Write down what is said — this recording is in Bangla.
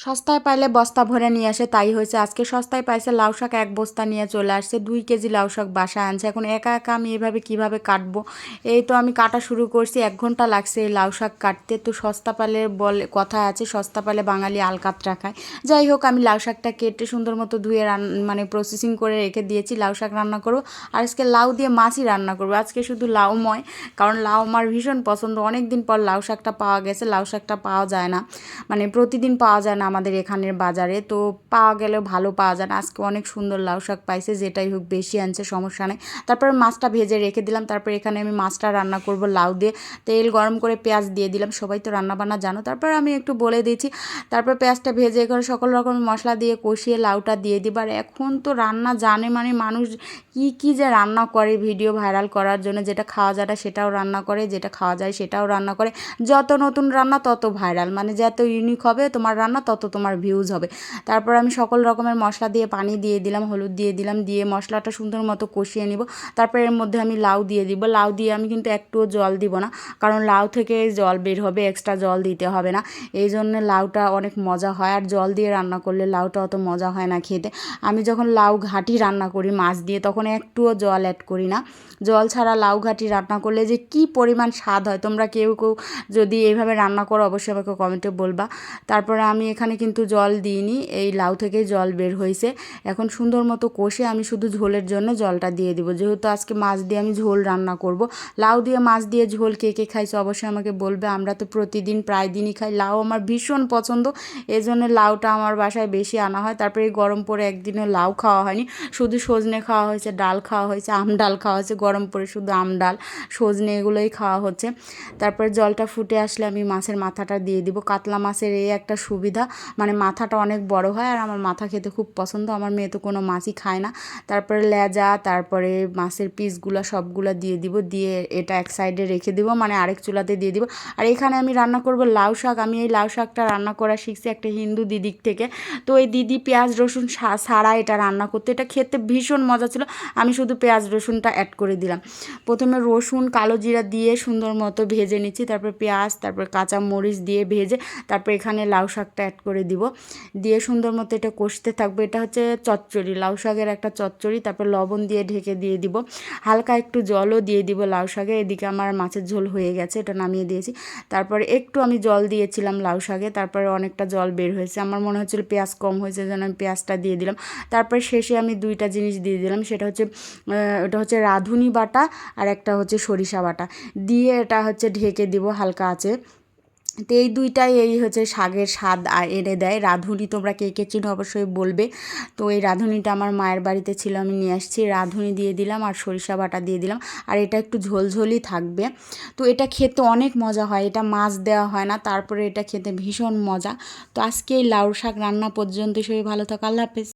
সস্তায় পাইলে বস্তা ভরে নিয়ে আসে, তাই হয়েছে আজকে সস্তায় পাইছে লাউ শাক, এক বস্তা নিয়ে চলে আসছে। 2 কেজি লাউ শাক বাসায় আনছে। এখন একা একা আমি এভাবে কিভাবে কাটবো, এই তো আমি কাটা শুরু করছি, 1 ঘন্টা লাগছে এই লাউ শাক কাটতে। তো সস্তা পালে বলে কথা আছে, সস্তা পালে বাঙালি আলকাতরা খায়। যাই হোক, আমি লাউ শাকটা কেটে সুন্দর মতো ধুয়ে মানে প্রসেসিং করে রেখে দিয়েছি। লাউ শাক রান্না করবো, আর আজকে লাউ দিয়ে মাছই রান্না করবো। আজকে শুধু লাউময়, কারণ লাউ আমার ভীষণ পছন্দ। অনেক দিন পর লাউ শাকটা পাওয়া গেছে। লাউ শাকটা পাওয়া যায় না, মানে প্রতিদিন পাওয়া যায় না আমাদের এখানের বাজারে, তো পাওয়া গেলেও ভালো পাওয়া যায় না। আজকে অনেক সুন্দর লাউ শাক পাইছে, যেটাই হোক বেশি আনছে, সমস্যা নেই। তারপরে মাছটা ভেজে রেখে দিলাম। তারপরে এখানে আমি মাছটা রান্না করব লাউ দিয়ে। তেল গরম করে পেঁয়াজ দিয়ে দিলাম। সবাই তো রান্নাবান্না জানো, তারপরে আমি একটু বলে দিয়েছি। তারপর পেঁয়াজটা ভেজে করে সকল রকম মশলা দিয়ে কষিয়ে লাউটা দিয়ে দিবার। আর এখন তো রান্না জানে মানে মানুষ কি কি যে রান্না করে ভিডিও ভাইরাল করার জন্য, যেটা খাওয়া যায় না সেটাও রান্না করে, যেটা খাওয়া যায় সেটাও রান্না করে। যত নতুন রান্না তত ভাইরাল, মানে যত ইউনিক হবে তোমার রান্না তত তোমার ভিউজ হবে। তারপর আমি সকল রকমের মশলা দিয়ে পানি দিয়ে দিলাম, হলুদ দিয়ে দিলাম, দিয়ে মশলাটা সুন্দর মতো কষিয়ে নিব। তারপর এর মধ্যে আমি লাউ দিয়ে দিব। লাউ দিয়ে আমি কিন্তু একটুও জল দিব না, কারণ লাউ থেকে জল বের হবে, এক্সট্রা জল দিতে হবে না। এই জন্য লাউটা অনেক মজা হয়, আর জল দিয়ে রান্না করলে লাউটা অত মজা হয় না খেতে। আমি যখন লাউ ঘাটি রান্না করি মাছ দিয়ে, তখন একটুও জল অ্যাড করি না। জল ছাড়া লাউ ঘাটি রান্না করলে যে কি পরিমাণ স্বাদ হয়, তোমরা কেউ কেউ যদি এইভাবে রান্না করো অবশ্যই আমাকে কমেন্টে বলবা। তারপরে আমি এখানে কিন্তু জল দিইনি, এই লাউ থেকে জল বের হয়েছে। এখন সুন্দর মতো কষে আমি শুধু ঝোলের জন্য জলটা দিয়ে দিব, যেহেতু আজকে মাছ দিয়ে আমি ঝোল রান্না করব। লাউ দিয়ে মাছ দিয়ে ঝোল কে কে খাইছে অবশ্যই আমাকে বলবে। আমরা তো প্রতিদিন প্রায় দিনই খাই, লাউ আমার ভীষণ পছন্দ, এই জন্য লাউটা আমার বাসায় বেশি আনা হয়। তারপরে এই গরম পরে একদিনও লাউ খাওয়া হয়নি, শুধু সজনে খাওয়া হয়েছে, ডাল খাওয়া হয়েছে, আম ডাল খাওয়া হয়েছে। গরম পরে শুধু আম ডাল, সজনে এগুলোই খাওয়া হচ্ছে। তারপরে জলটা ফুটে আসলে আমি মাছের মাথাটা দিয়ে দিব। কাতলা মাছের এই একটা সুবিধা, মানে মাথাটা অনেক বড় হয়, আর আমার মাথা খেতে খুব পছন্দ। আমার মেয়ে তো কোনো মাছই খায় না। তারপরে লেজা, তারপরে মাছের পিসগুলো সবগুলো দিয়ে দিব, দিয়ে এটা এক সাইডে রেখে দিব, মানে আরেক চুলাতে দিয়ে দিব। আর এখানে আমি রান্না করব লাউ শাক। আমি এই লাউ শাকটা রান্না করা শিখছি একটা হিন্দু দিদির থেকে। তো এই দিদি পেঁয়াজ রসুন ছাড়া এটা রান্না করতে, এটা খেতে ভীষণ মজা ছিল। আমি শুধু পেঁয়াজ রসুনটা অ্যাড করে দিলাম। প্রথমে রসুন কালো জিরা দিয়ে সুন্দর মতো ভেজে নিচ্ছি, তারপর পেঁয়াজ, তারপর কাঁচা মরিচ দিয়ে ভেজে তারপর এখানে লাউ শাকটা অ্যাড করে দিব, দিয়ে সুন্দর মতো এটা কষতে থাকবে। এটা হচ্ছে চচ্চড়ি, লাউ শাকের একটা চচ্চড়ি। তারপর লবণ দিয়ে ঢেকে দিয়ে দিব, হালকা একটু জলও দিয়ে দিব লাউ শাকে। এদিকে আমার মাছের ঝোল হয়ে গেছে, এটা নামিয়ে দিয়েছি। তারপরে একটু আমি জল দিয়েছিলাম লাউ শাকে, তারপরে অনেকটা জল বের হয়েছে। আমার মনে হচ্ছিল পেঁয়াজ কম হয়েছে, যেন আমি পেঁয়াজটা দিয়ে দিলাম। তারপর শেষে আমি 2টা জিনিস দিয়ে দিলাম, সেটা হচ্ছে ওটা হচ্ছে রাঁধুনি বাটা, আর একটা হচ্ছে সরিষা বাটা, দিয়ে এটা হচ্ছে ঢেকে দিব হালকা আছে। তো এই দুইটাই এই হচ্ছে শাকের স্বাদ এনে দেয়। রাঁধুনি তোমরা কে কে চিনো অবশ্যই বলবে। তো এই রাঁধুনিটা আমার মায়ের বাড়িতে ছিল, আমি নিয়ে আসছি। রাঁধুনি দিয়ে দিলাম আর সরিষা বাটা দিয়ে দিলাম, আর এটা একটু ঝোলঝোলই থাকবে। তো এটা খেতে অনেক মজা হয়, এটা মাছ দেওয়া হয় না, তারপরে এটা খেতে ভীষণ মজা। তো আজকে এই লাউ শাক রান্না পর্যন্ত, সবাই ভালো থাকো, আল্লাহ হাফেজ।